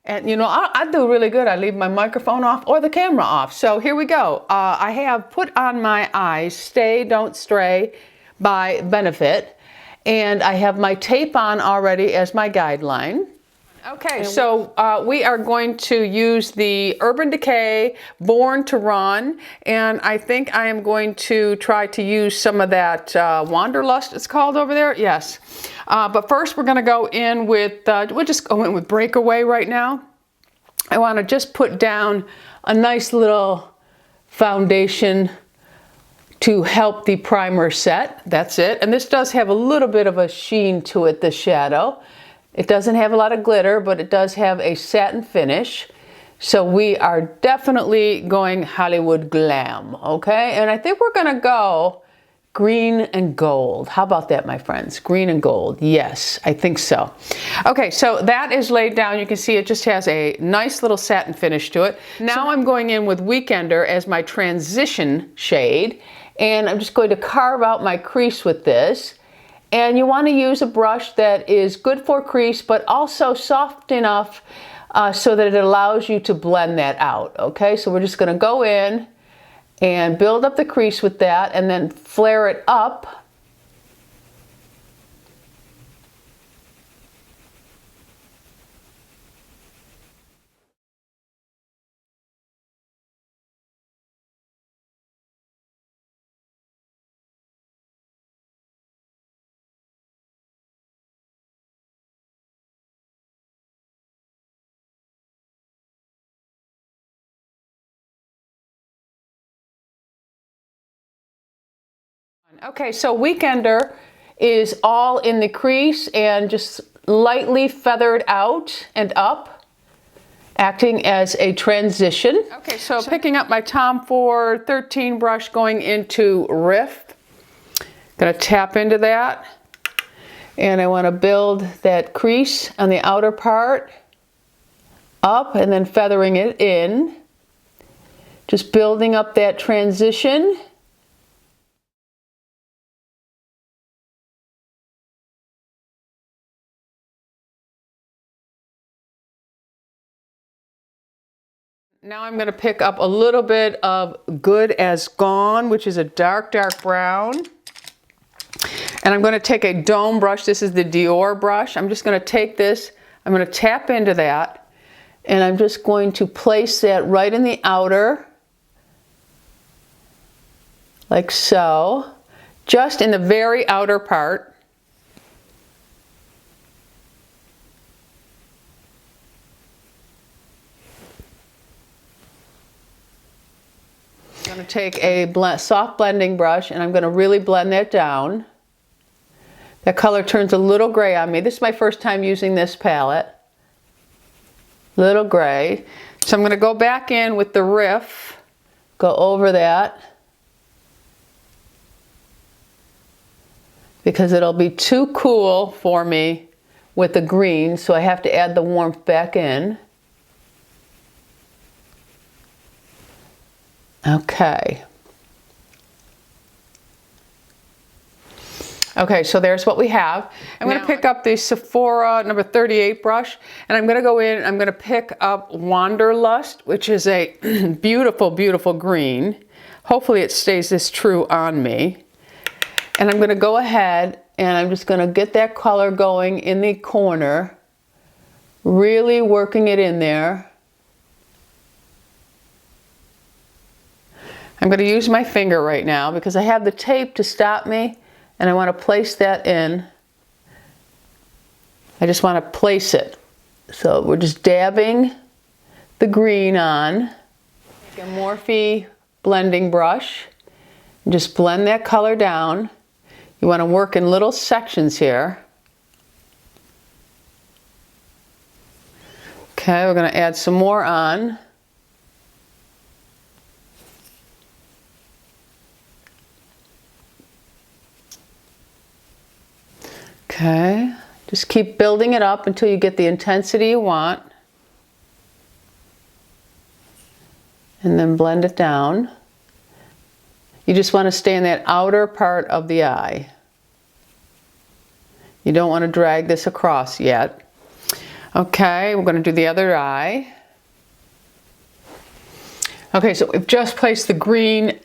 And you know, I do really good. I leave my microphone off or the camera off. So here we go. I have put on my eyes Stay Don't Stray by Benefit. And I have my tape on already as my guideline. Okay, so we are going to use the Urban Decay Born to Run, and I think I am going to try to use some of that Wanderlust it's called over there. Yes, but first we're going to go in with, we'll just go in with Breakaway right now. I want to just put down a nice little foundation to help the primer set. That's it, and this does have a little bit of a sheen to it, the shadow. It doesn't have a lot of glitter, but it does have a satin finish. So we are definitely going Hollywood glam, okay? And I think we're gonna go green and gold. How about that, my friends? Green and gold, yes, I think so. Okay, so that is laid down. You can see it just has a nice little satin finish to it. Now I'm going in with Weekender as my transition shade, and I'm just going to carve out my crease with this. And you want to use a brush that is good for crease, but also soft enough so that it allows you to blend that out, okay? So we're just going to go in and build up the crease with that and then flare it up. Okay, so Weekender is all in the crease and just lightly feathered out and up, acting as a transition. Okay, so picking up my Tom Ford 13 brush, going into Riff. Gonna tap into that, and I want to build that crease on the outer part up and then feathering it in. Just building up that transition. Now I'm going to pick up a little bit of Good as Gone, which is a dark, dark brown. And I'm going to take a dome brush. This is the Dior brush. I'm just going to take this, I'm going to tap into that, and I'm just going to place that right in the outer, like so, just in the very outer part. I'm going to take a soft blending brush and I'm going to really blend that down. That color turns a little gray on me. This is my first time using this palette. Little gray. So I'm going to go back in with the Riff, go over that, because it'll be too cool for me with the green, so I have to add the warmth back in. Okay. Okay, so there's what we have. I'm going to pick up the Sephora number 38 brush, and I'm going to go in and I'm going to pick up Wanderlust, which is a beautiful, beautiful green. Hopefully it stays this true on me. And I'm going to go ahead and I'm just going to get that color going in the corner, really working it in there. I'm going to use my finger right now because I have the tape to stop me, and I want to place that in. I just want to place it. So we're just dabbing the green on. Take a Morphe blending brush and just blend that color down. You want to work in little sections here. Okay, we're going to add some more on. Okay, just keep building it up until you get the intensity you want. And then blend it down. You just want to stay in that outer part of the eye. You don't want to drag this across yet. Okay, we're going to do the other eye. Okay, so we've just placed the green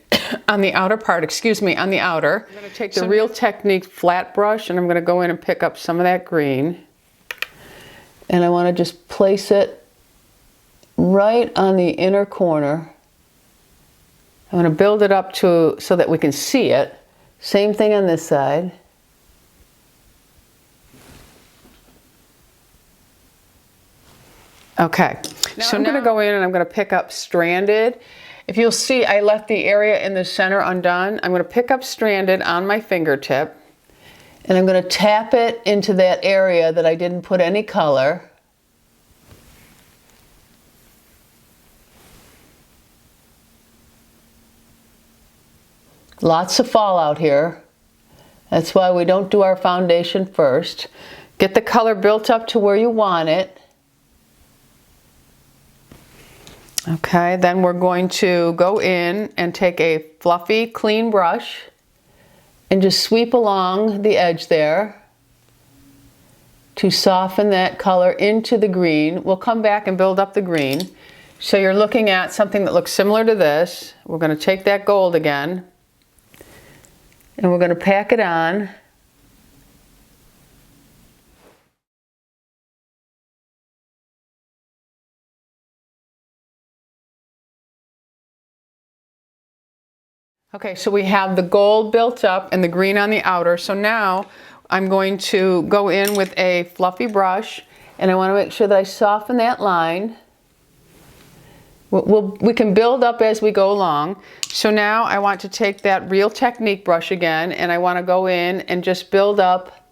on the outer part, excuse me, on the outer. I'm going to take the Real Technique flat brush and I'm going to go in and pick up some of that green. And I want to just place it right on the inner corner. I'm going to build it up so that we can see it. Same thing on this side. Okay, so I'm going to go in and I'm going to pick up Stranded. If you'll see, I left the area in the center undone. I'm going to pick up Stranded on my fingertip and I'm going to tap it into that area that I didn't put any color. Lots of fallout here. That's why we don't do our foundation first. Get the color built up to where you want it. Okay, then we're going to go in and take a fluffy, clean brush and just sweep along the edge there to soften that color into the green. We'll come back and build up the green. So you're looking at something that looks similar to this. We're going to take that gold again and we're going to pack it on. Okay, so we have the gold built up and the green on the outer. So now I'm going to go in with a fluffy brush and I want to make sure that I soften that line. We can build up as we go along. So now I want to take that Real Technique brush again and I want to go in and just build up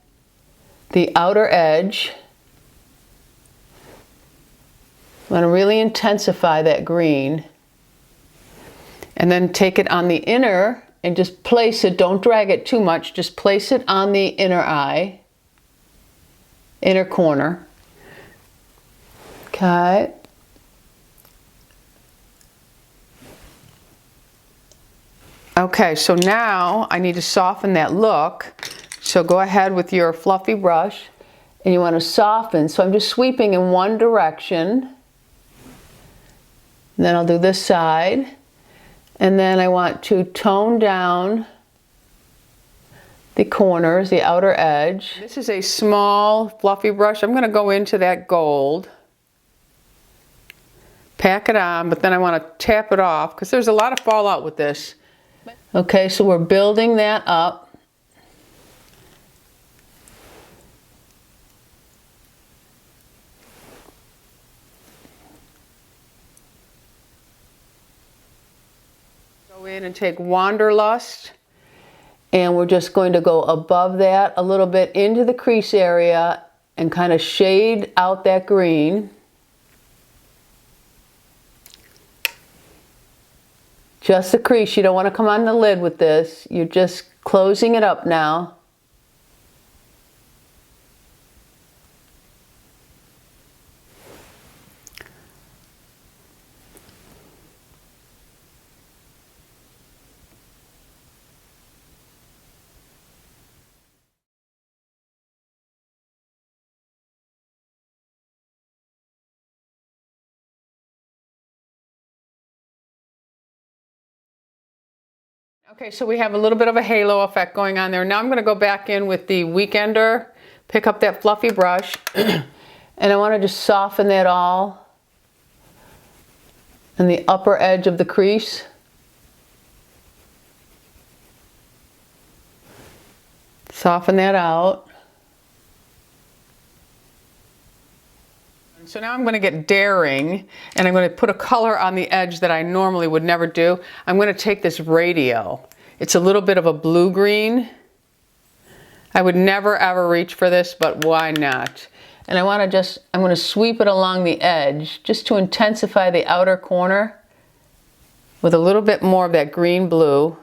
the outer edge. I want to really intensify that green. And then take it on the inner and just place it, don't drag it too much, just place it on the inner eye, inner corner. Okay. Okay, so now I need to soften that look. So go ahead with your fluffy brush and you want to soften. So I'm just sweeping in one direction. And then I'll do this side. And then I want to tone down the corners, the outer edge. This is a small fluffy brush. I'm going to go into that gold, pack it on, but then I want to tap it off because there's a lot of fallout with this. Okay, so we're building that up. Go in and take Wanderlust and we're just going to go above that a little bit into the crease area and kind of shade out that green. Just the crease, you don't want to come on the lid with this, you're just closing it up now. Okay, so we have a little bit of a halo effect going on there. Now I'm going to go back in with the Weekender, pick up that fluffy brush, and I want to just soften that all in the upper edge of the crease. Soften that out. So now I'm going to get daring and I'm going to put a color on the edge that I normally would never do. I'm going to take this Radio. It's a little bit of a blue-green. I would never ever reach for this, but why not? And I'm going to sweep it along the edge just to intensify the outer corner with a little bit more of that green-blue.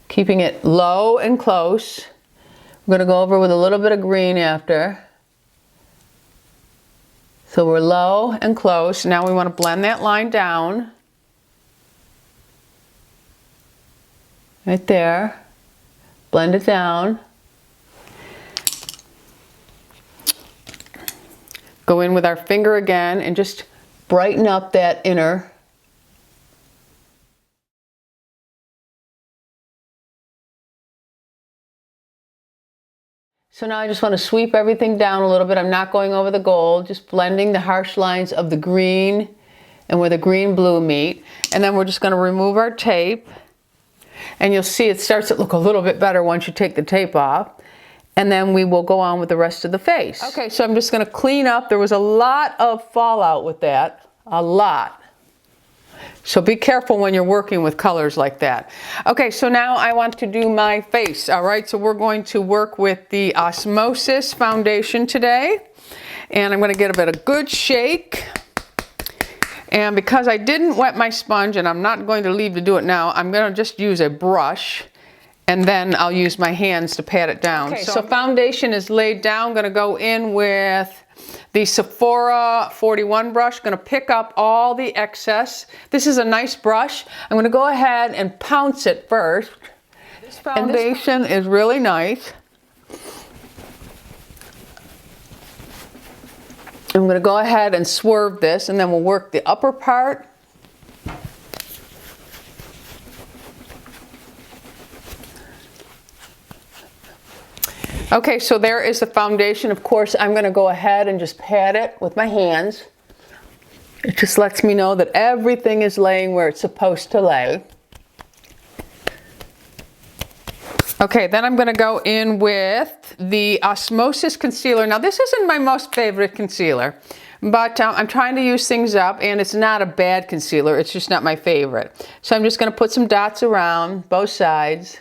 Keeping it low and close. I'm going to go over with a little bit of green after. So we're low and close. Now we want to blend that line down. Right there. Blend it down. Go in with our finger again and just brighten up that inner. So now I just want to sweep everything down a little bit. I'm not going over the gold, just blending the harsh lines of the green and where the green-blue meet. And then we're just going to remove our tape. And you'll see it starts to look a little bit better once you take the tape off. And then we will go on with the rest of the face. Okay, so I'm just going to clean up. There was a lot of fallout with that, a lot. So be careful when you're working with colors like that. Okay, so now I want to do my face. All right, so we're going to work with the Osmosis foundation today. And I'm going to give it a good shake. And because I didn't wet my sponge, and I'm not going to leave to do it now, I'm going to just use a brush. And then I'll use my hands to pat it down. Okay, so foundation is laid down. I'm going to go in with the Sephora 41 brush. Going to pick up all the excess. This is a nice brush. I'm going to go ahead and pounce it first. This foundation is really nice. I'm going to go ahead and swerve this, and then we'll work the upper part. Okay, so there is the foundation. Of course, I'm going to go ahead and just pat it with my hands. It just lets me know that everything is laying where it's supposed to lay. Okay, then I'm going to go in with the Osmosis concealer. Now, this isn't my most favorite concealer, but I'm trying to use things up, and it's not a bad concealer. It's just not my favorite. So I'm just going to put some dots around both sides.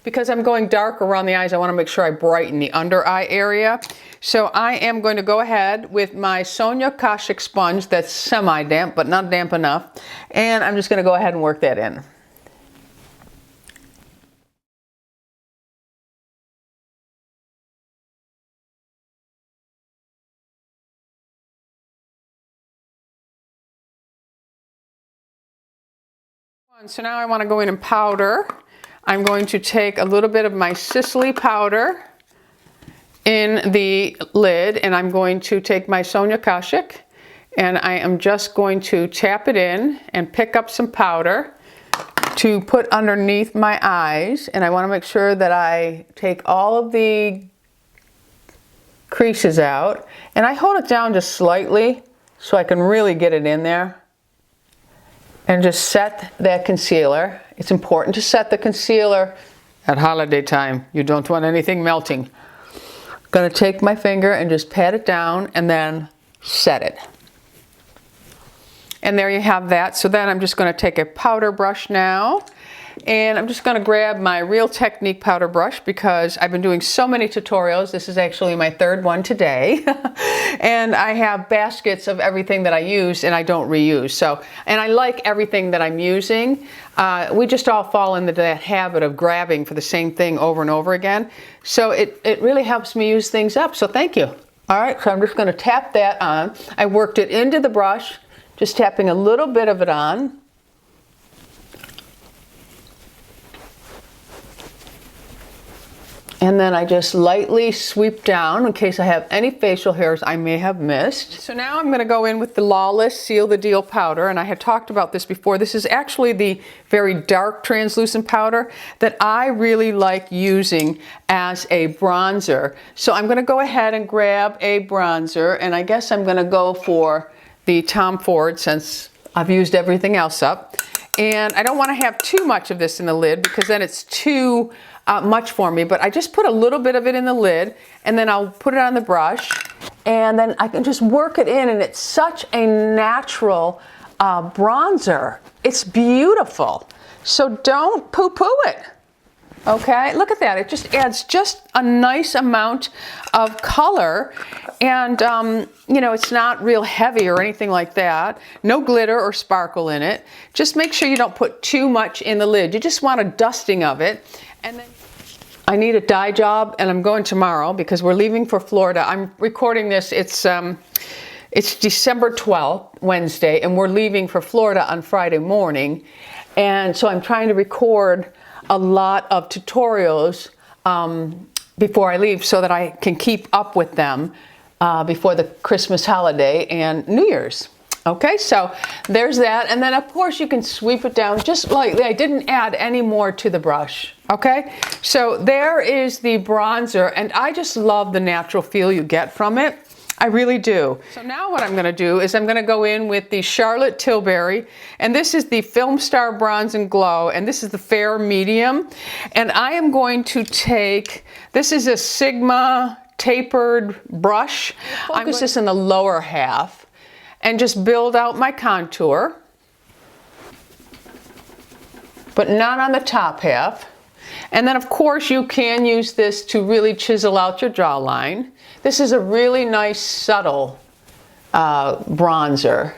Because I'm going dark around the eyes, I want to make sure I brighten the under eye area. So I am going to go ahead with my Sonia Kashuk sponge that's semi-damp, but not damp enough. And I'm just going to go ahead and work that in. So now I want to go in and powder. I'm going to take a little bit of my Sicily powder in the lid, and I'm going to take my Sonia Kashuk, and I am just going to tap it in and pick up some powder to put underneath my eyes. And I want to make sure that I take all of the creases out, and I hold it down just slightly so I can really get it in there. And just set that concealer. It's important to set the concealer at holiday time. You don't want anything melting. I'm going to take my finger and just pat it down and then set it. And there you have that. So then I'm just going to take a powder brush now. And I'm just going to grab my Real Technique powder brush because I've been doing so many tutorials. This is actually my third one today. And I have baskets of everything that I use and I don't reuse. So, and I like everything that I'm using. We just all fall into that habit of grabbing for the same thing over and over again. So it really helps me use things up. So thank you. All right, so I'm just going to tap that on. I worked it into the brush, just tapping a little bit of it on. And then I just lightly sweep down in case I have any facial hairs I may have missed. So now I'm going to go in with the Lawless Seal the Deal powder. And I had talked about this before. This is actually the very dark translucent powder that I really like using as a bronzer. So I'm going to go ahead and grab a bronzer. And I guess I'm going to go for the Tom Ford since I've used everything else up. And I don't want to have too much of this in the lid because then it's too much for me, but I just put a little bit of it in the lid and then I'll put it on the brush and then I can just work it in, and it's such a natural bronzer. It's beautiful. So don't poo-poo it. Okay, look at that. It just adds just a nice amount of color, and you know, it's not real heavy or anything like that. No glitter or sparkle in it. Just make sure you don't put too much in the lid. You just want a dusting of it. And then I need a dye job, and I'm going tomorrow because we're leaving for Florida. I'm recording this. It's December 12th, Wednesday, and we're leaving for Florida on Friday morning. And so I'm trying to record a lot of tutorials before I leave so that I can keep up with them before the Christmas holiday and New Year's. Okay, so there's that. And then of course you can sweep it down just lightly. I didn't add any more to the brush. Okay, so there is the bronzer, and I just love the natural feel you get from it. I really do. So now what I'm going to do is I'm going to go in with the Charlotte Tilbury, and this is the Filmstar Bronze and Glow, and this is the fair medium. And I am going to take, this is a Sigma tapered brush. I'm going to focus this in the lower half and just build out my contour, but not on the top half. And then of course you can use this to really chisel out your jawline. This is a really nice subtle bronzer.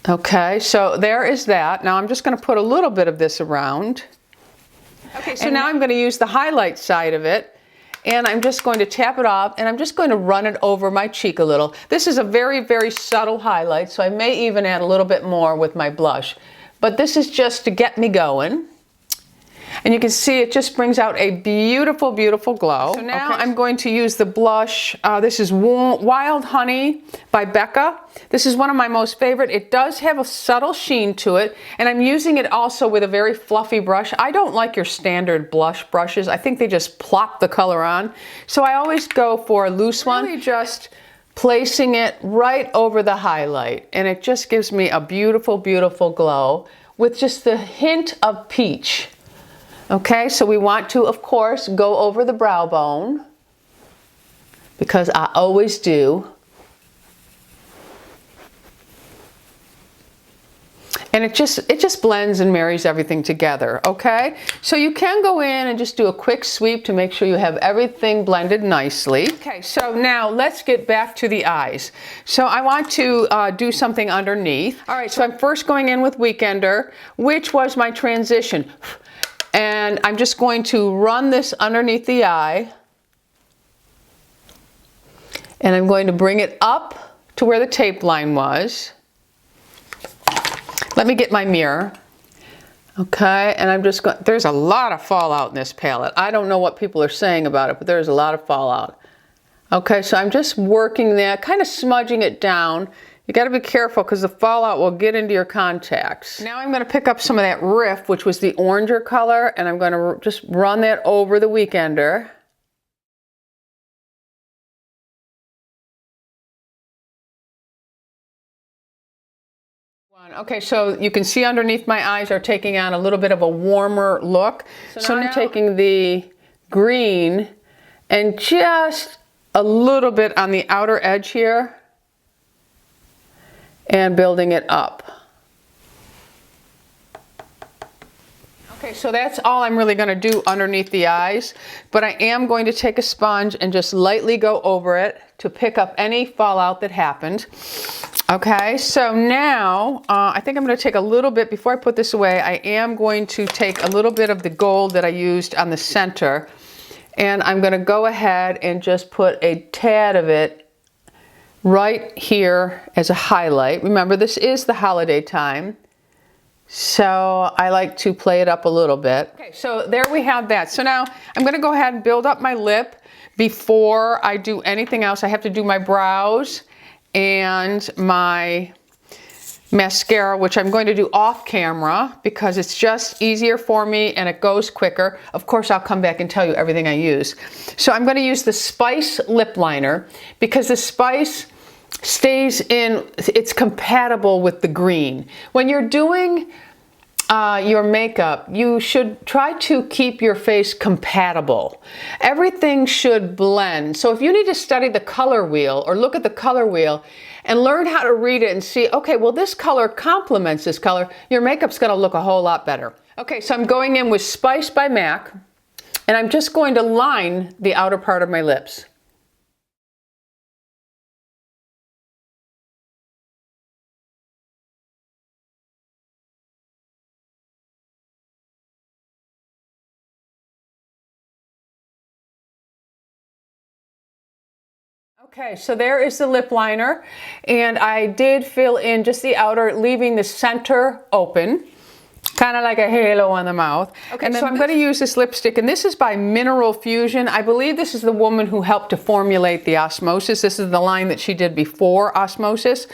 Okay, so there is that. Now I'm just going to put a little bit of this around. Okay, so now I'm going to use the highlight side of it, and I'm just going to tap it off, and I'm just going to run it over my cheek a little. This is a very, very subtle highlight, so I may even add a little bit more with my blush. But this is just to get me going. And you can see it just brings out a beautiful, beautiful glow. So now I'm going to use the blush. This is Wild Honey by Becca. This is one of my most favorite. It does have a subtle sheen to it, and I'm using it also with a very fluffy brush. I don't like your standard blush brushes. I think they just plop the color on. So I always go for a loose one. Really just placing it right over the highlight, and it just gives me a beautiful, beautiful glow with just the hint of peach. Okay, so we want to, of course, go over the brow bone, because I always do. And it just blends and marries everything together, okay? So you can go in and just do a quick sweep to make sure you have everything blended nicely. Okay, so now let's get back to the eyes. So I want to do something underneath. All right, so I'm first going in with Weekender, which was my transition. And I'm just going to run this underneath the eye, and I'm going to bring it up to where the tape line was. Let me get my mirror. Okay, and I'm just going, there's a lot of fallout in this palette. I don't know what people are saying about it, but there's a lot of fallout. Okay, so I'm just working that, kind of smudging it down. You got to be careful because the fallout will get into your contacts. Now I'm going to pick up some of that Riff, which was the oranger color, and I'm going to just run that over the Weekender. Okay, so you can see underneath my eyes are taking on a little bit of a warmer look. So now I'm taking the green and just a little bit on the outer edge here, and building it up. Okay, so that's all I'm really going to do underneath the eyes, but I am going to take a sponge and just lightly go over it to pick up any fallout that happened. Okay, so now I think I'm going to take a little bit, before I put this away, I am going to take a little bit of the gold that I used on the center, and I'm going to go ahead and just put a tad of it right here as a highlight. Remember, this is the holiday time, so I like to play it up a little bit. Okay, so there we have that. So now I'm going to go ahead and build up my lip before I do anything else. I have to do my brows and my mascara, which I'm going to do off camera because it's just easier for me and it goes quicker. Of course, I'll come back and tell you everything I use. So I'm going to use the Spice lip liner because the Spice stays in, it's compatible with the green. When you're doing your makeup, you should try to keep your face compatible. Everything should blend. So if you need to study the color wheel or look at the color wheel and learn how to read it and see, okay, well, this color complements this color, your makeup's gonna look a whole lot better. Okay, so I'm going in with Spice by MAC, and I'm just going to line the outer part of my lips. Okay, so there is the lip liner, and I did fill in just the outer, leaving the center open. kind of like a halo on the mouth. Okay, and then so I'm going to use this lipstick, and this is by Mineral Fusion. I believe this is the woman who helped to formulate the Osmosis. This is the line that she did before Osmosis.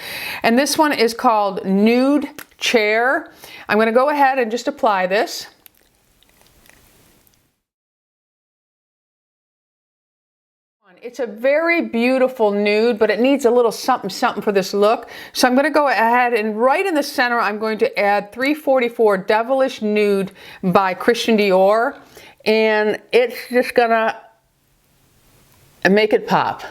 And this one is called Nude Chair. I'm going to go ahead and just apply this. It's a very beautiful nude, but it needs a little something something for this look. So I'm going to go ahead and right in the center I'm going to add 344 Devilish Nude by Christian Dior, and it's just gonna make it pop.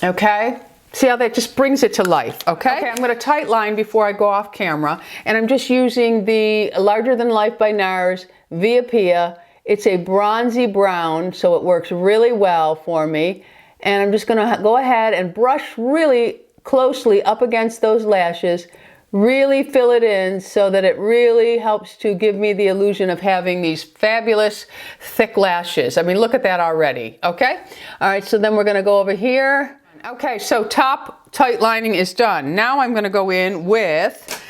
Okay, see how that just brings it to life. Okay, I'm going to tight line before I go off camera, and I'm just using the Larger Than Life by NARS Via Pia. It's a bronzy brown, so it works really well for me. And I'm just gonna go ahead and brush really closely up against those lashes, really fill it in so that it really helps to give me the illusion of having these fabulous thick lashes. I mean, look at that already, okay? All right, so then we're gonna go over here. Okay, so top tight lining is done. Now I'm gonna go in with,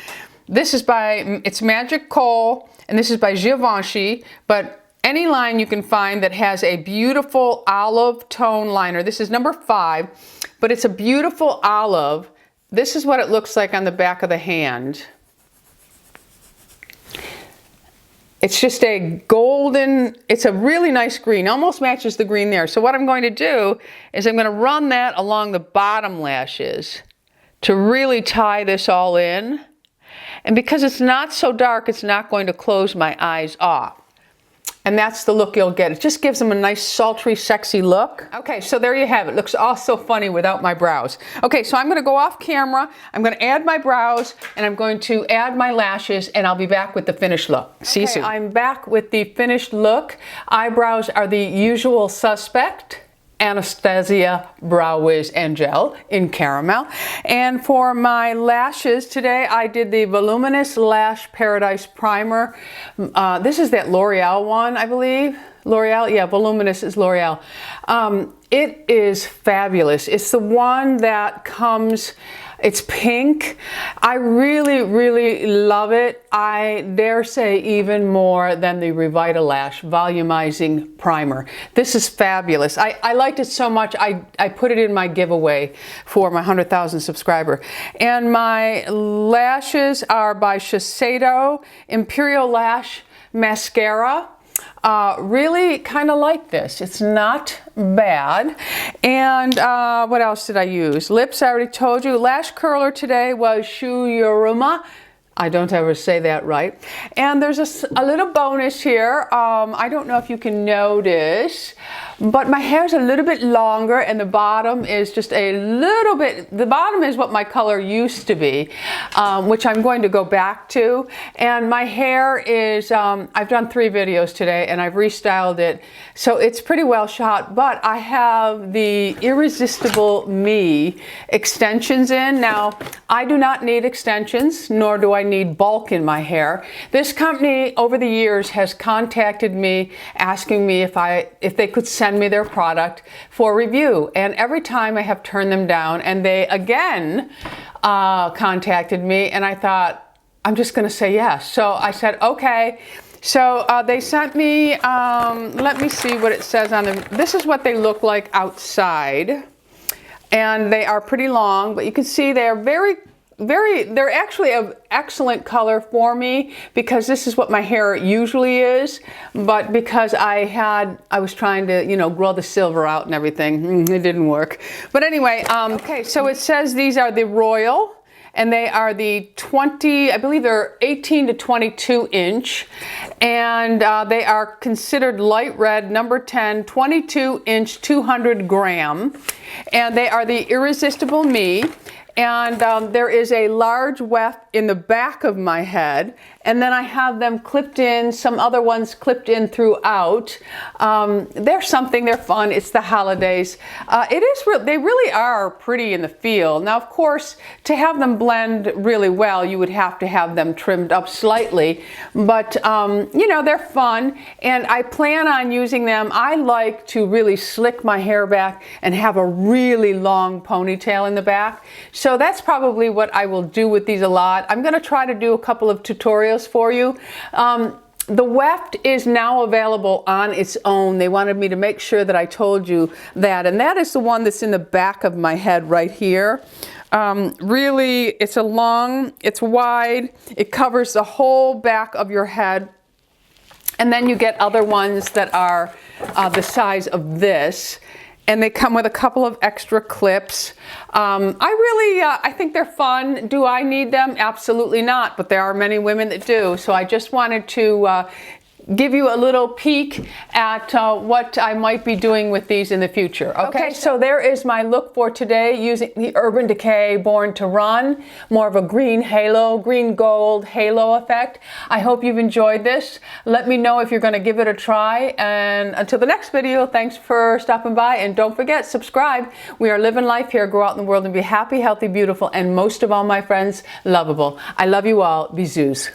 this is by, it's Magic Kohl, and this is by Givenchy, but any line you can find that has a beautiful olive tone liner. This is number 5, but it's a beautiful olive. This is what it looks like on the back of the hand. It's just a golden, it's a really nice green, almost matches the green there. So what I'm going to do is I'm going to run that along the bottom lashes to really tie this all in. And because it's not so dark, it's not going to close my eyes off. And that's the look you'll get. It just gives them a nice, sultry, sexy look. Okay, so there you have it. Looks all so funny without my brows. Okay, so I'm going to go off camera. I'm going to add my brows, and I'm going to add my lashes, and I'll be back with the finished look. See you soon. I'm back with the finished look. Eyebrows are the usual suspect. Anastasia Brow Wiz and Gel in caramel. And for my lashes today, I did the Voluminous Lash Paradise Primer. This is that L'Oreal one, I believe. L'Oreal, yeah, Voluminous is L'Oreal. It is fabulous. It's the one that comes, it's pink. I really, really love it. I dare say even more than the Revitalash Volumizing Primer. This is fabulous. I liked it so much, I put it in my giveaway for my 100,000 subscriber. And my lashes are by Shiseido Imperial Lash Mascara. Really kind of like this. It's not bad. And what else did I use? Lips, I already told you. Lash curler today was Shuyuruma. I don't ever say that right. And there's a little bonus here. I don't know if you can notice, but my hair's a little bit longer and the bottom is just a little bit, the bottom is what my color used to be, which I'm going to go back to. And my hair is, I've done 3 videos today and I've restyled it. So it's pretty well shot, but I have the Irresistible Me extensions in. Now, I do not need extensions, nor do I need bulk in my hair. This company over the years has contacted me asking me if they could send me their product for review, and every time I have turned them down, and they again contacted me, and I thought I'm just gonna say yes. So I said okay. So they sent me, let me see what it says on them. This is what they look like outside, and they are pretty long, but you can see they're they're actually of excellent color for me because this is what my hair usually is, but because I was trying to, you know, grow the silver out and everything, it didn't work. But anyway, okay, so it says these are the Royal, and they are the 20, I believe they're 18 to 22 inch, and they are considered light red, number 10, 22 inch, 200 gram, and they are the Irresistible Me. And there is a large weft in the back of my head, and then I have them clipped in, some other ones clipped in throughout. They're something, they're fun, it's the holidays. They really are pretty in the feel. Now, of course, to have them blend really well, you would have to have them trimmed up slightly, but you know, they're fun, and I plan on using them. I like to really slick my hair back and have a really long ponytail in the back, so that's probably what I will do with these a lot. I'm going to try to do a couple of tutorials for you. The weft is now available on its own. They wanted me to make sure that I told you that, and that is the one that's in the back of my head right here. Really, it's it's wide, it covers the whole back of your head, and then you get other ones that are the size of this, and they come with a couple of extra clips. I think they're fun. Do I need them? Absolutely not, but there are many women that do. So I just wanted to give you a little peek at what I might be doing with these in the future. Okay, so there is my look for today using the Urban Decay Born to Run. More of a green halo, green gold halo effect. I hope you've enjoyed this. Let me know if you're going to give it a try. And until the next video, thanks for stopping by. And don't forget, subscribe. We are living life here. Go out in the world and be happy, healthy, beautiful, and most of all, my friends, lovable. I love you all. Bisous.